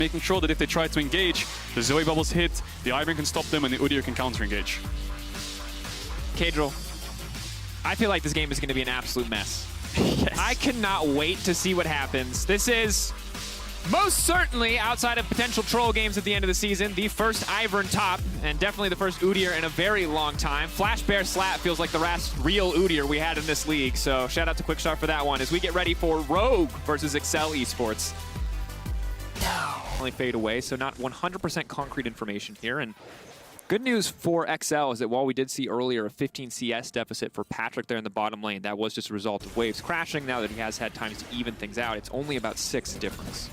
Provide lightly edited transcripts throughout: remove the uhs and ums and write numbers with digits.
making sure that if they try to engage, the Zoe bubbles hit, the Ivern can stop them, and the Udyr can counter-engage. Kadril, I feel like this game is going to be an absolute mess. Yes. I cannot wait to see what happens. This is most certainly, outside of potential troll games at the end of the season, the first Ivern top, and definitely the first Udyr in a very long time. Flash Bear Slat feels like the last real Udyr we had in this league, so shout out to Quickstart for that one as we get ready for Rogue versus Excel Esports. Only fade away, so not 100% concrete information here. And good news for XL is that while we did see earlier a 15 CS deficit for Patrick there in the bottom lane, that was just a result of waves crashing. Now that he has had time to even things out, it's only about 6 difference.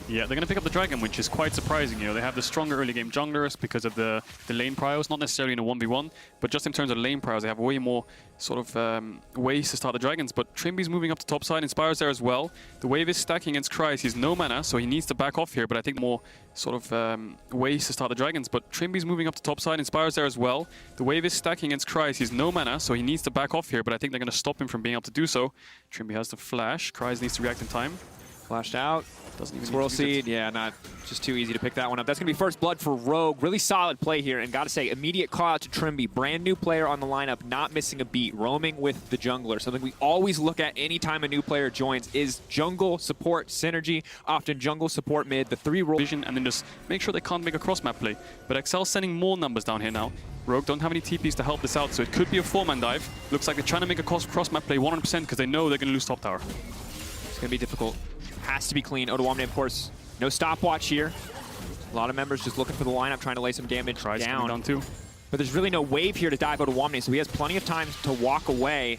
Yeah, they're going to pick up the Dragon, which is quite surprising. You know, they have the stronger early game junglers because of the lane priors, not necessarily in a 1v1, but just in terms of lane priors, they have way more sort of ways to start the Dragons. But Trimby's moving up to top side, Inspire's there as well. The wave is stacking against Kryze. He's no mana, so he needs to back off here, but I think more sort of ways to start the Dragons. But Trimby's moving up to top side, Inspire's there as well. The wave is stacking against Kryze. He's no mana, so he needs to back off here, but I think they're going to stop him from being able to do so. Trimby has the flash. Kryze needs to react in time. Flashed out. Doesn't even Swirl Seed, yeah, not just too easy to pick that one up. That's going to be first blood for Rogue. Really solid play here, and got to say, immediate call out to Trimby. Brand new player on the lineup, not missing a beat, roaming with the jungler. Something we always look at anytime a new player joins is jungle support synergy, often jungle support mid, the 3 role. Vision, and then just make sure they can't make a cross-map play. But XL's sending more numbers down here now. Rogue don't have any TPs to help this out, so it could be a 4-man dive. Looks like they're trying to make a cross-map play 100% because they know they're going to lose top tower. It's going to be difficult. Has to be clean. Odoamne, of course, no stopwatch here. A lot of members just looking for the lineup, trying to lay some damage down too. But there's really no wave here to dive Odoamne, so he has plenty of time to walk away.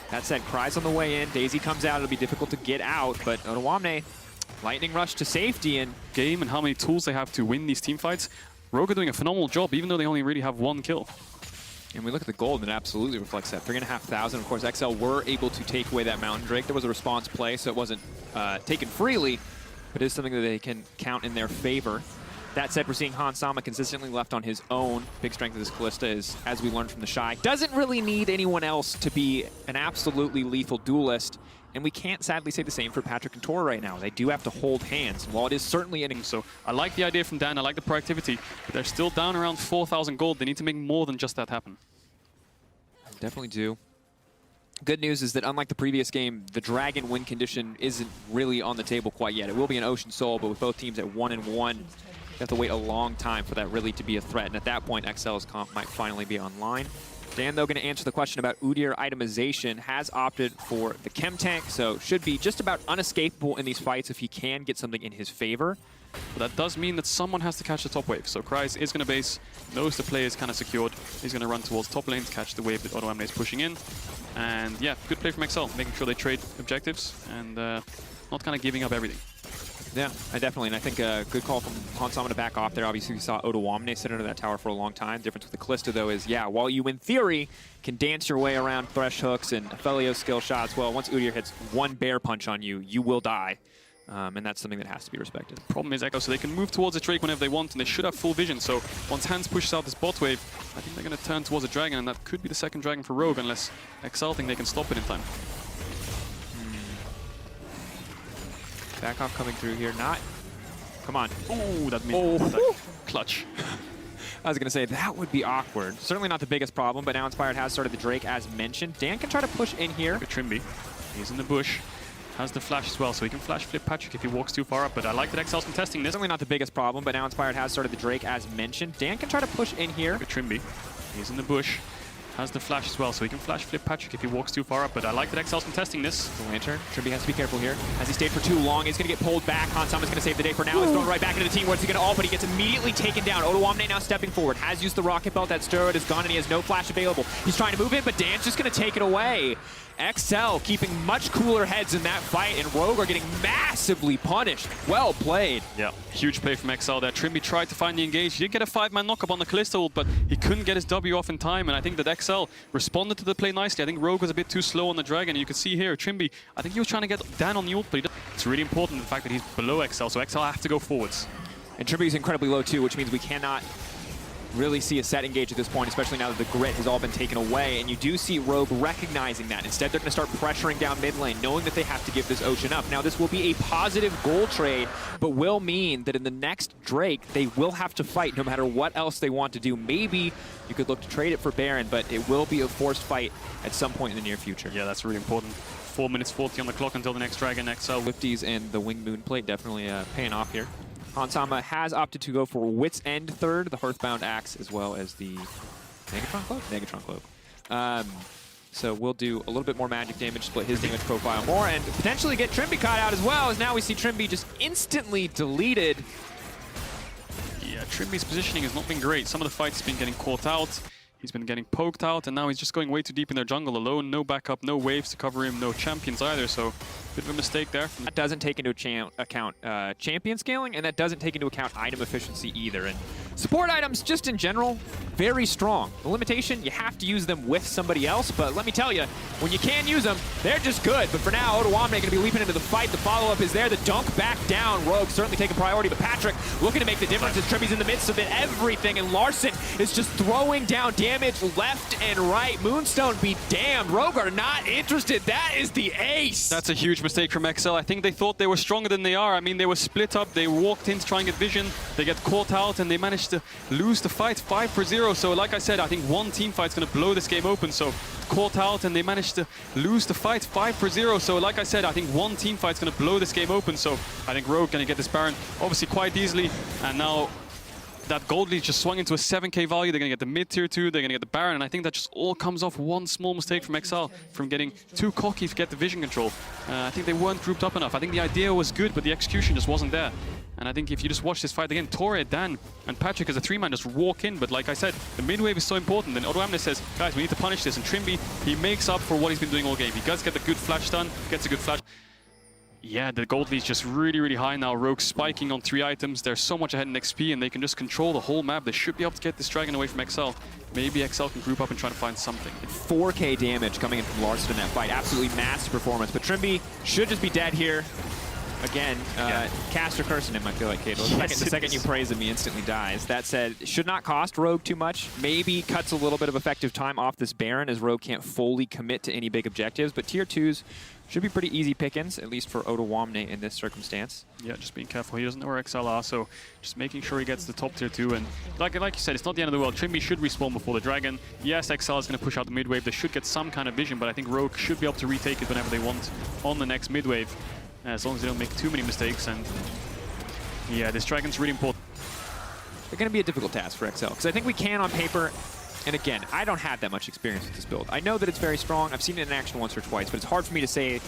That said, Kryze on the way in. Daisy comes out. It'll be difficult to get out, but Odoamne, lightning rush to safety. And game and how many tools they have to win these team fights. Rogue are doing a phenomenal job, even though they only really have 1 kill. And we look at the gold, and it absolutely reflects that. 3,500. Of course, XL were able to take away that Mountain Drake. There was a response play, so it wasn't taken freely, but it is something that they can count in their favor. That said, we're seeing Hans Sama consistently left on his own. Big strength of this Kalista is, as we learned from the Shy, doesn't really need anyone else to be an absolutely lethal duelist. And we can't sadly say the same for Patrick and Tora right now. They do have to hold hands. While it is certainly an... So I like the idea from Dan, I like the proactivity, but they're still down around 4,000 gold. They need to make more than just that happen. Definitely do. Good news is that unlike the previous game, the Dragon win condition isn't really on the table quite yet. It will be an Ocean Soul, but with both teams at 1-1, you have to wait a long time for that really to be a threat. And at that point, XL's comp might finally be online. Dan, though, going to answer the question about Udyr itemization, has opted for the Chem Tank, so should be just about unescapable in these fights if he can get something in his favor. But that does mean that someone has to catch the top wave. So Kryze is going to base, knows the play is kind of secured. He's going to run towards top lane to catch the wave that Odoamne is pushing in. And yeah, good play from XL, making sure they trade objectives and not kind of giving up everything. Yeah, definitely, and I think a good call from Hans Sama to back off there. Obviously, we saw Odoamne sit under that tower for a long time. The difference with the Kalista, though, is, yeah, while you, in theory, can dance your way around thresh hooks and Aphelios skill shots, well, once Udyr hits one bear punch on you, you will die. And that's something that has to be respected. Problem is Echo, so they can move towards the Drake whenever they want, and they should have full vision. So once Hans pushes out this bot wave, I think they're going to turn towards a Dragon, and that could be the second Dragon for Rogue, unless XL think they can stop it in time. Back off coming through here, not... Come on. Ooh, that clutch. I was going to say, that would be awkward. Certainly not the biggest problem, but now Inspired has started the Drake, as mentioned. Dan can try to push in here. Trimby, he's in the bush. Has the flash as well, so he can flash flip Patrick if he walks too far up, but I like that XL's contesting this. Certainly not the biggest problem, but now Inspired has started the Drake, as mentioned. Dan can try to push in here. Trimby, he's in the bush. Has the flash as well, so he can flash flip Patrick if he walks too far up, but I like that XL's contesting this. The Lantern. Trimby has to be careful here. As he stayed for too long, he's going to get pulled back. Hans Sama's going to save the day for now. He's going right back into the team. What's he going to ult? But he gets immediately taken down. Odoamne now stepping forward. Has used the Rocket Belt. That steroid is gone, and he has no flash available. He's trying to move in, but Dan's just going to take it away. XL keeping much cooler heads in that fight, and Rogue are getting massively punished. Well played. Yeah, huge play from XL there. Trimby tried to find the engage. He did get a 5-man knockup on the Kalista ult, but he couldn't get his W off in time, and I think that XL responded to the play nicely. I think Rogue was a bit too slow on the Dragon. You can see here, Trimby, I think he was trying to get Dan on the ult, but it's really important the fact that he's below XL, so XL have to go forwards. And Trimby is incredibly low too, which means we cannot really see a set engage at this point, especially now that the grit has all been taken away, and you do see Rogue recognizing that. Instead, they're going to start pressuring down mid lane, knowing that they have to give this Ocean up. Now, this will be a positive goal trade, but will mean that in the next Drake, they will have to fight no matter what else they want to do. Maybe you could look to trade it for Baron, but it will be a forced fight at some point in the near future. Yeah, that's really important. 4 minutes 40 on the clock until the next Dragon XL. Lifties and the Wing Moon plate definitely paying off here. Hansama has opted to go for Wit's End third, the Hearthbound Axe, as well as the Negatron Cloak? Negatron Cloak. So we'll do a little bit more magic damage, split his damage profile more, and potentially get Trimby caught out as well, as now we see Trimby just instantly deleted. Yeah, Trimby's positioning has not been great. Some of the fights have been getting caught out. He's been getting poked out, and now he's just going way too deep in their jungle alone. No backup, no waves to cover him, no champions either, so bit of a mistake there. That doesn't take into account champion scaling, and that doesn't take into account item efficiency either. And support items, just in general, very strong. The limitation, you have to use them with somebody else, but let me tell you, when you can use them, they're just good. But for now, Unofficial going to be leaping into the fight. The follow-up is there. The dunk back down. Rogue certainly taking priority, but Patrick looking to make the difference as Trimby's in the midst of it, everything, and Larson is just throwing down damage left and right. Moonstone be damned. Rogue are not interested. That is the ace. That's a huge mistake from XL. I think they thought they were stronger than they are. I mean, they were split up. They walked in to try and get vision. They get caught out, and they managed to lose the fight 5-0. So like I said, I think one team fight's going to blow this game open. So caught out, and they managed to lose the fight 5-0. So like I said, I think one team fight's going to blow this game open. So I think Rogue going to get this Baron obviously quite easily. And now that gold lead just swung into a 7k value. They're going to get the mid tier 2, they're going to get the Baron, and I think that just all comes off one small mistake from XL, from getting too cocky to get the vision control. I think they weren't grouped up enough. I think the idea was good, but the execution just wasn't there. And I think if you just watch this fight again, Torre, Dan, and Patrick as a 3-man just walk in, but like I said, the mid wave is so important. Then Unofficial says, guys, we need to punish this, and Trimby, he makes up for what he's been doing all game. He does get the good flash stun, gets a good flash. Yeah, the gold lead's just really, really high now. Rogue spiking on 3 items. They're so much ahead in XP, and they can just control the whole map. They should be able to get this Dragon away from XL. Maybe XL can group up and try to find something. 4k damage coming in from Larson in that fight. Absolutely massive performance. But Trimby should just be dead here. Again, cast or cursing him, I feel like, Kato. The second you praise him, he instantly dies. That said, it should not cost Rogue too much. Maybe cuts a little bit of effective time off this Baron, as Rogue can't fully commit to any big objectives. But tier 2s should be pretty easy pickings, at least for Unofficial in this circumstance. Yeah, just being careful. He doesn't know where XL are, so just making sure he gets the top tier 2. And like you said, it's not the end of the world. Trimby should respawn before the Dragon. Yes, XL is going to push out the mid wave. They should get some kind of vision, but I think Rogue should be able to retake it whenever they want on the next mid wave, as long as they don't make too many mistakes. And yeah, this Dragon's really important. They're going to be a difficult task for XL, because I think we can on paper. And again, I don't have that much experience with this build. I know that it's very strong. I've seen it in action once or twice, but it's hard for me to say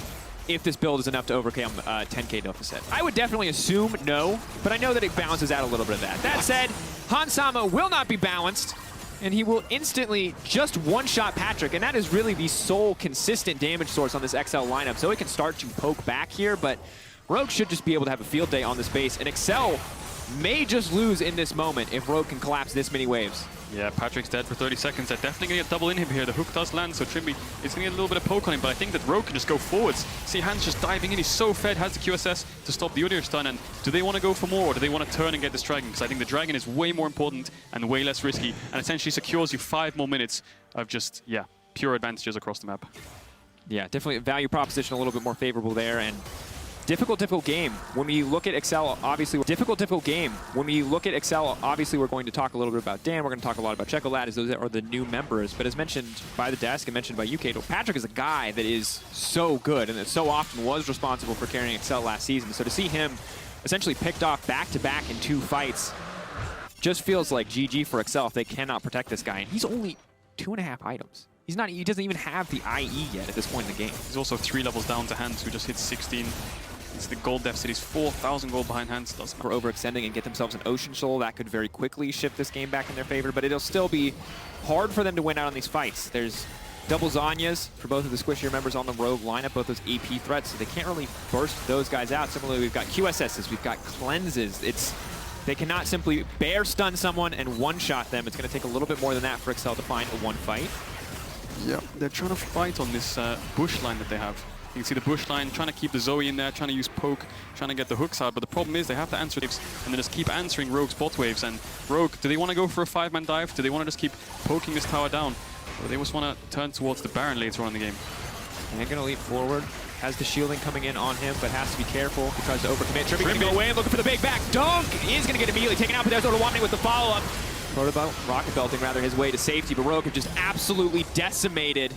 if this build is enough to overcome 10k deficit. I would definitely assume no, but I know that it balances out a little bit of that. That said, Hansama will not be balanced, and he will instantly just one-shot Patrick, and that is really the sole consistent damage source on this XL lineup, so it can start to poke back here, but Rogue should just be able to have a field day on this base, and XL may just lose in this moment if Rogue can collapse this many waves. Yeah, Patrick's dead for 30 seconds. They're definitely going to get double inhib here. The hook does land, so Trimby is going to get a little bit of poke on him, but I think that Rogue can just go forwards. See, Hans just diving in. He's so fed, has the QSS to stop the Udyr stun, and do they want to go for more, or do they want to turn and get this Dragon? Because I think the Dragon is way more important and way less risky, and essentially secures you 5 more minutes of just, yeah, pure advantages across the map. Yeah, definitely a value proposition a little bit more favorable there, and difficult game. When we look at XL, obviously, difficult game. When we look at XL, obviously, we're going to talk a little bit about Dan. We're going to talk a lot about Checolad, as those are the new members. But as mentioned by the desk and mentioned by you, Kato, Patrick is a guy that is so good and that so often was responsible for carrying XL last season. So to see him essentially picked off back-to-back in 2 fights just feels like GG for XL if they cannot protect this guy. And he's only 2.5 items. He doesn't even have the IE yet at this point in the game. He's also 3 levels down to Hans, who just hit 16. It's the gold deficit. He's 4,000 gold behind Hans. For overextending and get themselves an Ocean Soul, that could very quickly shift this game back in their favor, but it'll still be hard for them to win out on these fights. There's double Zanyas for both of the squishier members on the Rogue lineup, both those AP threats, so they can't really burst those guys out. Similarly, we've got QSSs, we've got cleanses. They cannot simply bear stun someone and one-shot them. It's going to take a little bit more than that for XL to find a one fight. Yeah, they're trying to fight on this bush line that they have. You can see the bush line trying to keep the Zoe in there, trying to use poke, trying to get the hooks out. But the problem is they have to answer waves and then just keep answering Rogue's bot waves. And Rogue, do they want to go for a 5-man dive? Do they want to just keep poking this tower down? Or they just want to turn towards the Baron later on in the game? And they're going to leap forward. Has the shielding coming in on him, but has to be careful. He tries to overcommit. Tribby going to go away, looking for the big back dunk. He is going to get immediately taken out, but there's Unofficial with the follow-up. Rocket belting rather his way to safety, but Rogue have just absolutely decimated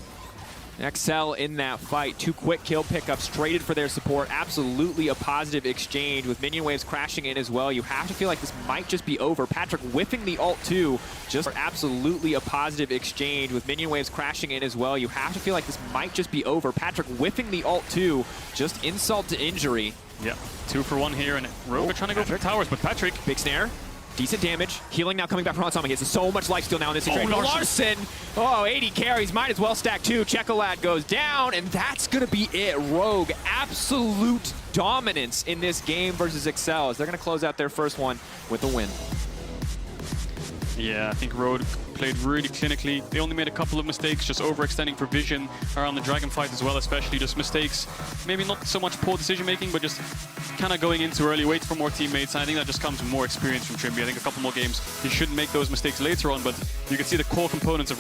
XL in that fight. 2 quick kill pickups traded for their support. Absolutely a positive exchange with minion waves crashing in as well. You have to feel like this might just be over. Patrick whiffing the ult too. Just absolutely a positive exchange with minion waves crashing in as well. You have to feel like this might just be over. Patrick whiffing the ult too. Just insult to injury. Yeah, 2 for 1 here, and Rogue are trying to go for towers, but Patrick. Big snare. Decent damage. Healing now coming back from Hansama. He has so much life steal now in this situation. Larson! Oh, 80 carries. Might as well stack 2. Checolad goes down, and that's going to be it. Rogue, absolute dominance in this game versus Excel as they're going to close out their first one with a win. Yeah, I think Rogue played really clinically. They only made a couple of mistakes, just overextending for vision around the Dragon fight as well, especially just mistakes. Maybe not so much poor decision making, but just kind of going in too early, wait for more teammates. And I think that just comes with more experience from Trimby. I think a couple more games, he shouldn't make those mistakes later on, but you can see the core components of